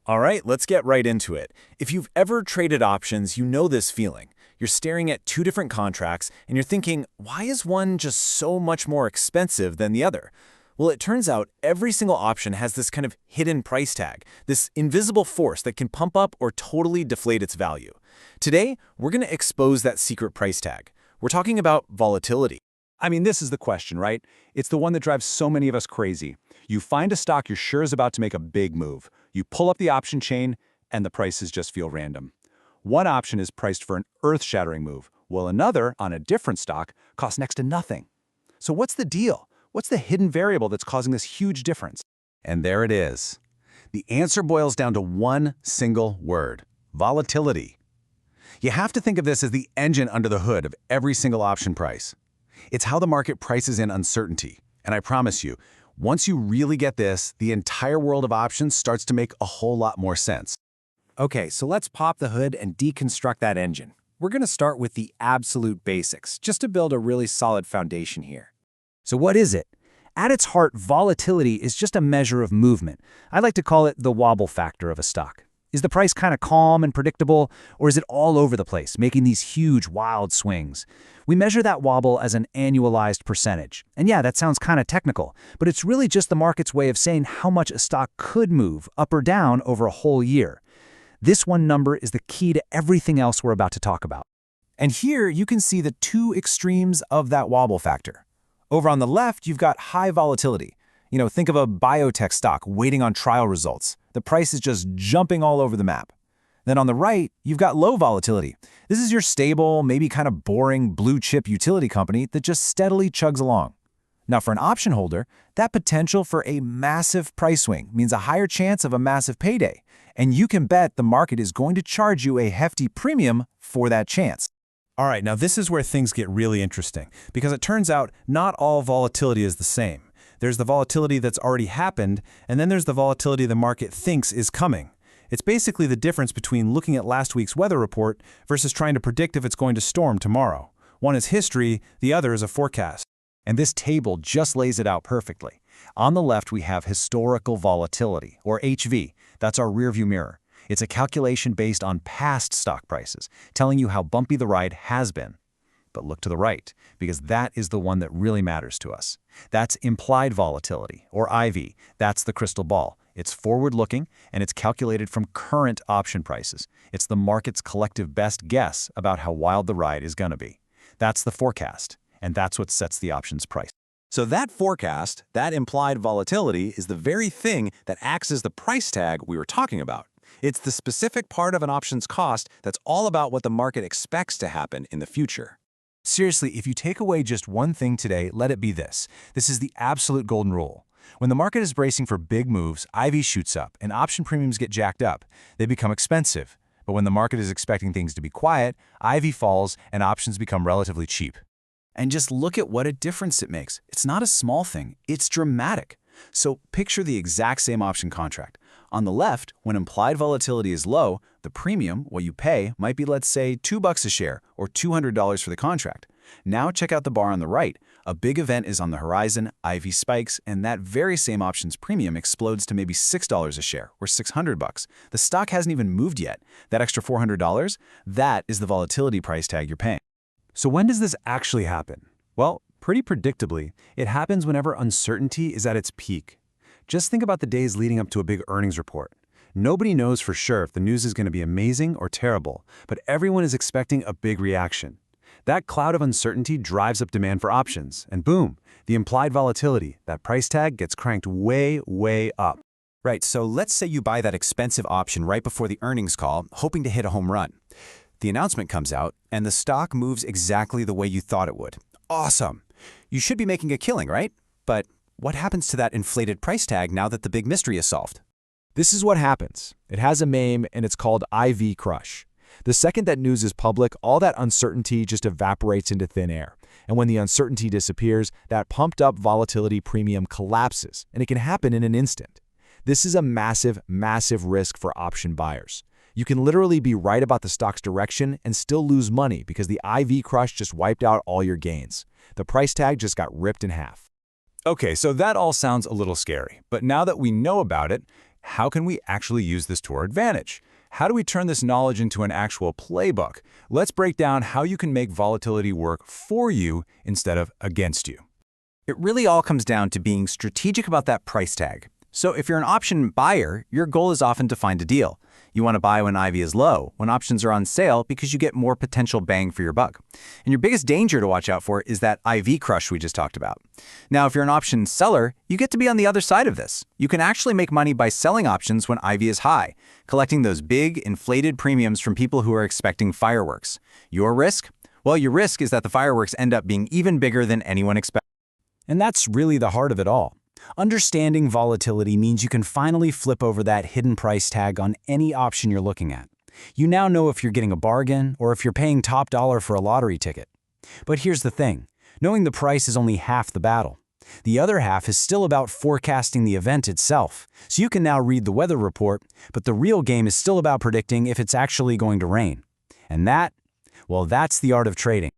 All right, let's get right into it. If you've ever traded options, you know this feeling. You're staring at two different contracts and you're thinking, why is one just so much more expensive than the other? Well, it turns out every single option has this kind of hidden price tag, this invisible force that can pump up or totally deflate its value. Today, we're going to expose that secret price tag. We're talking about volatility. I mean, this is the question, right? It's the one that drives so many of us crazy. You find a stock you're sure is about to make a big move. You pull up the option chain, and the prices just feel random. One option is priced for an earth-shattering move, while another, on a different stock, costs next to nothing. So what's the deal? What's the hidden variable that's causing this huge difference? And there it is. The answer boils down to one single word: volatility. You have to think of this as the engine under the hood of every single option price. It's how the market prices in uncertainty. And I promise you, once you really get this, the entire world of options starts to make a whole lot more sense. Okay, so let's pop the hood and deconstruct that engine. We're going to start with the absolute basics, just to build a really solid foundation here. So what is it? At its heart, volatility is just a measure of movement. I like to call it the wobble factor of a stock. Is the price kind of calm and predictable, or is it all over the place, making these huge, wild swings? We measure that wobble as an annualized percentage. And yeah, that sounds kind of technical, but it's really just the market's way of saying how much a stock could move up or down over a whole year. This one number is the key to everything else we're about to talk about. And here you can see the two extremes of that wobble factor. Over on the left, you've got high volatility. Think of a biotech stock waiting on trial results. The price is just jumping all over the map. Then on the right, you've got low volatility. This is your stable, maybe kind of boring blue chip utility company that just steadily chugs along. Now for an option holder, that potential for a massive price swing means a higher chance of a massive payday. And you can bet the market is going to charge you a hefty premium for that chance. All right, now this is where things get really interesting, because it turns out not all volatility is the same. There's the volatility that's already happened, and then there's the volatility the market thinks is coming. It's basically the difference between looking at last week's weather report versus trying to predict if it's going to storm tomorrow. One is history, the other is a forecast. And this table just lays it out perfectly. On the left, we have historical volatility, or HV. That's our rearview mirror. It's a calculation based on past stock prices, telling you how bumpy the ride has been. But look to the right, because that is the one that really matters to us. That's implied volatility, or IV. That's the crystal ball. It's forward-looking, and it's calculated from current option prices. It's the market's collective best guess about how wild the ride is going to be. That's the forecast, and that's what sets the option's price. So that forecast, that implied volatility, is the very thing that acts as the price tag we were talking about. It's the specific part of an option's cost that's all about what the market expects to happen in the future. Seriously, if you take away just one thing today, let it be this. This is the absolute golden rule. When the market is bracing for big moves, IV shoots up and option premiums get jacked up. They become expensive. But when the market is expecting things to be quiet, IV falls and options become relatively cheap. And just look at what a difference it makes. It's not a small thing, it's dramatic. So picture the exact same option contract. On the left, when implied volatility is low, the premium, what you pay, might be, let's say, $2 a share or $200 for the contract. Now check out the bar on the right. A big event is on the horizon, IV spikes, and that very same option's premium explodes to maybe $6 a share or $600. The stock hasn't even moved yet. That extra $400, that is the volatility price tag you're paying. So when does this actually happen? Well, pretty predictably, it happens whenever uncertainty is at its peak. Just think about the days leading up to a big earnings report. Nobody knows for sure if the news is going to be amazing or terrible, but everyone is expecting a big reaction. That cloud of uncertainty drives up demand for options, and boom, the implied volatility, that price tag, gets cranked way, way up. Right, so let's say you buy that expensive option right before the earnings call, hoping to hit a home run. The announcement comes out, and the stock moves exactly the way you thought it would. Awesome! You should be making a killing, right? But what happens to that inflated price tag now that the big mystery is solved? This is what happens. It has a name, and it's called IV crush. The second that news is public, all that uncertainty just evaporates into thin air. And when the uncertainty disappears, that pumped-up volatility premium collapses, and it can happen in an instant. This is a massive, massive risk for option buyers. You can literally be right about the stock's direction and still lose money because the IV crush just wiped out all your gains. The price tag just got ripped in half. Okay, so that all sounds a little scary, but now that we know about it, how can we actually use this to our advantage? How do we turn this knowledge into an actual playbook? Let's break down how you can make volatility work for you instead of against you. It really all comes down to being strategic about that price tag. So if you're an option buyer, your goal is often to find a deal. You want to buy when IV is low, when options are on sale, because you get more potential bang for your buck. And your biggest danger to watch out for is that IV crush we just talked about. Now, if you're an option seller, you get to be on the other side of this. You can actually make money by selling options when IV is high, collecting those big, inflated premiums from people who are expecting fireworks. Your risk? Well, your risk is that the fireworks end up being even bigger than anyone expected. And that's really the heart of it all. Understanding volatility means you can finally flip over that hidden price tag on any option you're looking at. You now know if you're getting a bargain or if you're paying top dollar for a lottery ticket. But here's the thing. Knowing the price is only half the battle. The other half is still about forecasting the event itself. So you can now read the weather report, but the real game is still about predicting if it's actually going to rain. And that, well, that's the art of trading.